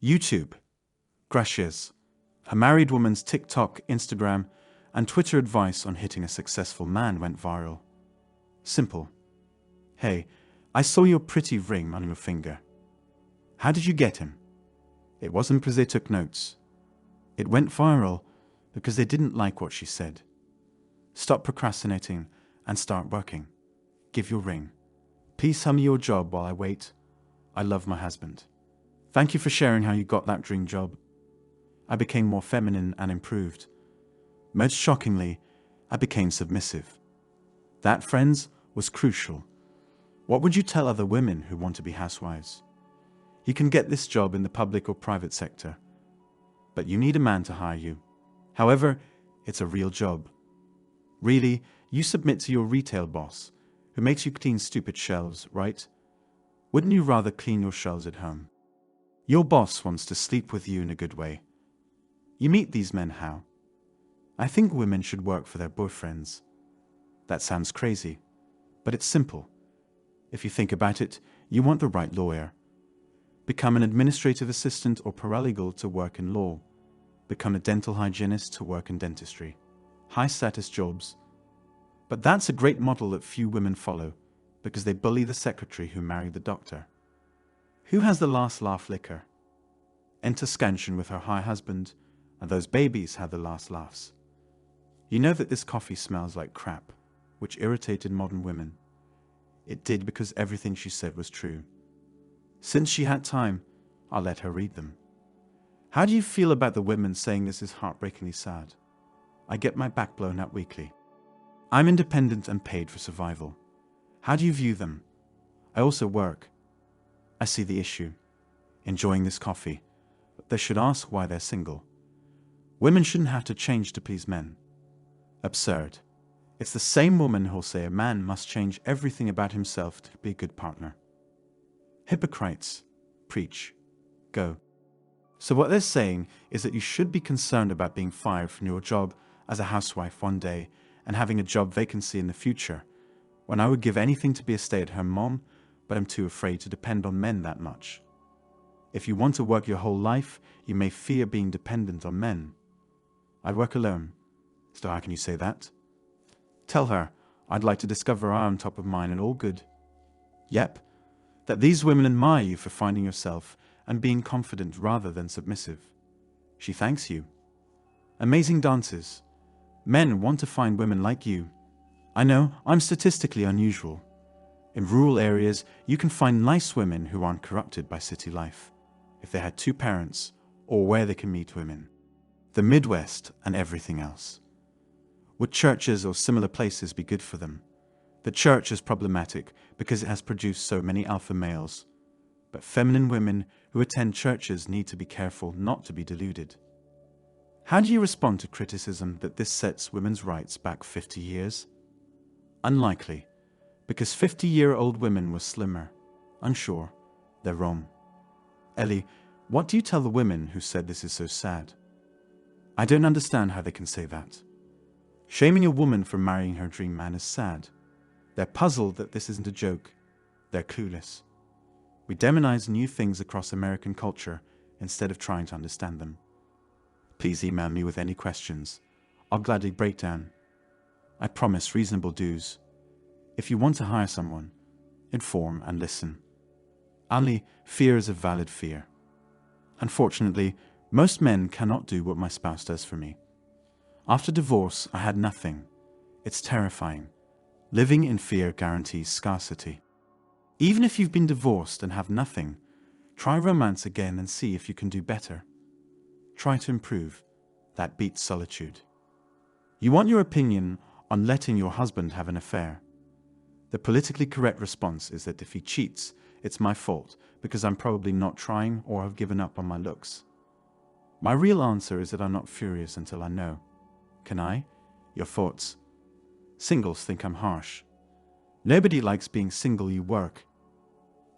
YouTube, crushes, a married woman's TikTok, Instagram, and Twitter advice on hitting a successful man went viral. Simple. Hey, I saw your pretty ring on your finger. How did you get him? It wasn't because they took notes. It went viral because they didn't like what she said. Stop procrastinating and start working. Give your ring. Please tell me your job while I wait. I love my husband. Thank you for sharing how you got that dream job. I became more feminine and improved. Most shockingly, I became submissive. That, friends, was crucial. What would you tell other women who want to be housewives? You can get this job in the public or private sector, but you need a man to hire you. However, it's a real job. Really, you submit to your retail boss, who makes you clean stupid shelves, right? Wouldn't you rather clean your shelves at home? Your boss wants to sleep with you in a good way. You meet these men how? I think women should work for their boyfriends. That sounds crazy, but it's simple. If you think about it, you want the right lawyer. Become an administrative assistant or paralegal to work in law. Become a dental hygienist to work in dentistry. High-status jobs. But that's a great model that few women follow, because they bully the secretary who married the doctor. Who has the last laugh liquor? Enter Scansion with her high husband, and those babies had the last laughs. You know that this coffee smells like crap, which irritated modern women. It did because everything she said was true. Since she had time, I'll let her read them. How do you feel about the women saying this is heartbreakingly sad? I get my back blown out weekly. I'm independent and paid for survival. How do you view them? I also work. I see the issue. Enjoying this coffee. But they should ask why they're single. Women shouldn't have to change to please men. Absurd. It's the same woman who'll say a man must change everything about himself to be a good partner. Hypocrites. Preach. Go. So what they're saying is that you should be concerned about being fired from your job as a housewife one day and having a job vacancy in the future, when I would give anything to be a stay-at-home mom, but I'm too afraid to depend on men that much. If you want to work your whole life, you may fear being dependent on men. I'd work alone. So how can you say that? Tell her I'd like to discover I am top of mind and all good. Yep, that these women admire you for finding yourself and being confident rather than submissive. She thanks you. Amazing dances. Men want to find women like you. I know, I'm statistically unusual. In rural areas, you can find nice women who aren't corrupted by city life, if they had two parents, or where they can meet women. The Midwest and everything else. Would churches or similar places be good for them? The church is problematic because it has produced so many alpha males. But feminine women who attend churches need to be careful not to be deluded. How do you respond to criticism that this sets women's rights back 50 years? Unlikely, because 50-year-old women were slimmer. Unsure. They're wrong. Ellie, what do you tell the women who said this is so sad? I don't understand how they can say that. Shaming a woman for marrying her dream man is sad. They're puzzled that this isn't a joke. They're clueless. We demonize new things across American culture instead of trying to understand them. Please email me with any questions. I'll gladly break down. I promise reasonable dues. If you want to hire someone, inform and listen. Only fear is a valid fear. Unfortunately, most men cannot do what my spouse does for me. After divorce, I had nothing. It's terrifying. Living in fear guarantees scarcity. Even if you've been divorced and have nothing, try romance again and see if you can do better. Try to improve. That beats solitude. You want your opinion on letting your husband have an affair. The politically correct response is that if he cheats, it's my fault because I'm probably not trying or have given up on my looks. My real answer is that I'm not furious until I know. Can I? Your thoughts? Singles think I'm harsh. Nobody likes being single. You work.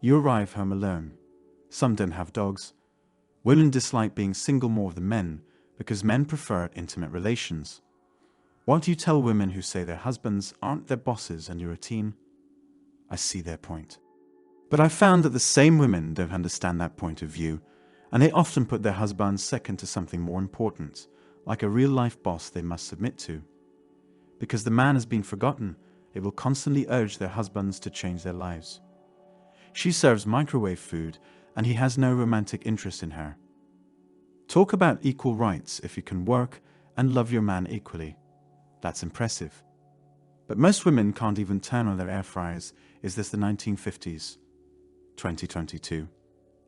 You arrive home alone. Some don't have dogs. Women dislike being single more than men because men prefer intimate relations. What do you tell women who say their husbands aren't their bosses and you're a team? I see their point. But I found that the same women don't understand that point of view, and they often put their husbands second to something more important, like a real-life boss they must submit to. Because the man has been forgotten, they will constantly urge their husbands to change their lives. She serves microwave food, and he has no romantic interest in her. Talk about equal rights if you can work and love your man equally. That's impressive. But most women can't even turn on their air fryers. Is this the 1950s? 2022.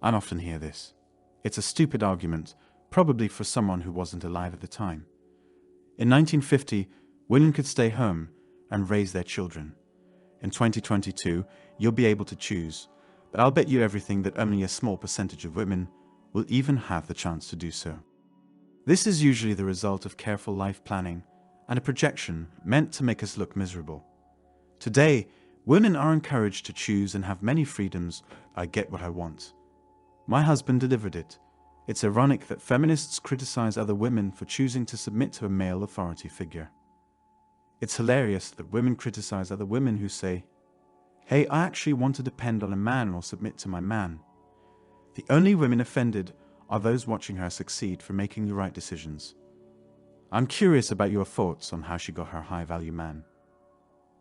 I often hear this. It's a stupid argument, probably for someone who wasn't alive at the time. In 1950, women could stay home and raise their children. In 2022, you'll be able to choose, but I'll bet you everything that only a small percentage of women will even have the chance to do so. This is usually the result of careful life planning and a projection meant to make us look miserable. Today, women are encouraged to choose and have many freedoms. I get what I want. My husband delivered it. It's ironic that feminists criticize other women for choosing to submit to a male authority figure. It's hilarious that women criticize other women who say, "Hey, I actually want to depend on a man or submit to my man." The only women offended are those watching her succeed for making the right decisions. I'm curious about your thoughts on how she got her high-value man.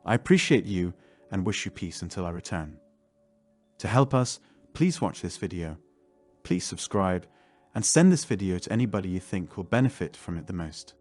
I appreciate you and wish you peace until I return. To help us, please watch this video. Please subscribe and send this video to anybody you think will benefit from it the most.